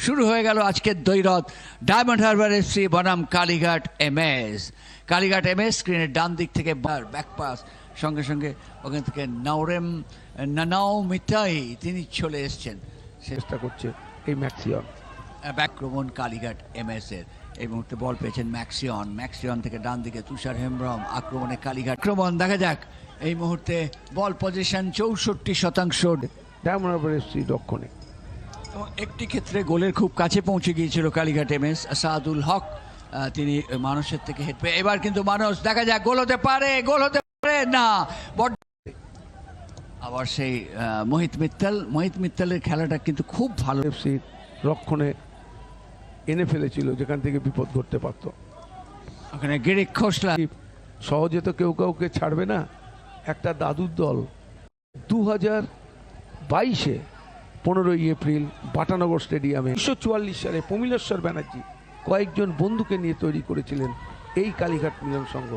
শুরু হয়ে গেল আজকের দ্বৈরথ ডায়মন্ড হারবার এফসি বনাম কালীঘাট এমএস। কালীঘাট এমএস স্ক্রিনের ডান দিক থেকে ব্যাক পাস, সঙ্গে সঙ্গে ওখান থেকে নানাও মিতাই তিনি চলে এসছেন, চেষ্টা করছে এই ম্যাক্সিয়ন। ব্যাক্রমণ কালীঘাট এমএস এর এই মুহূর্তে বল পেয়েছেন ম্যাক্সিয়ন থেকে ডান দিকে তুষার হেমব্রম, আক্রমণে কালীঘাট আক্রমণ। দেখা যাক এই মুহূর্তে বল পজিশন 64% ডায়মন্ড হারবার এফসি দক্ষিণে। এবং একটি ক্ষেত্রে গোলের খুব কাছে পৌঁছে গিয়েছিল কালীঘাট এমএস। সাদুল হক তিনি মানুষের থেকে হেড পেয়ে, এবার কিন্তু মানুষ দেখা যাক গোল হতে পারে না। আবার সেই মোহিত মিত্তালের খেলাটা কিন্তু খুব ভালো। এফসি রক্ষণে এনে ফেলেছিল যেখান থেকে বিপদ ঘটতে পারত। ওখানে গিরিক খোসলা সহজে তো কেউ কাউকে ছাড়বে না। একটা দাদুর দল 2022-এ 15ই এপ্রিল বাটানগর স্টেডিয়ামে 1944 সালে প্রমিলেশ্বর ব্যানার্জি কয়েকজন বন্ধুকে নিয়ে তৈরি করেছিলেন এই কালীঘাট মিলন সংঘ।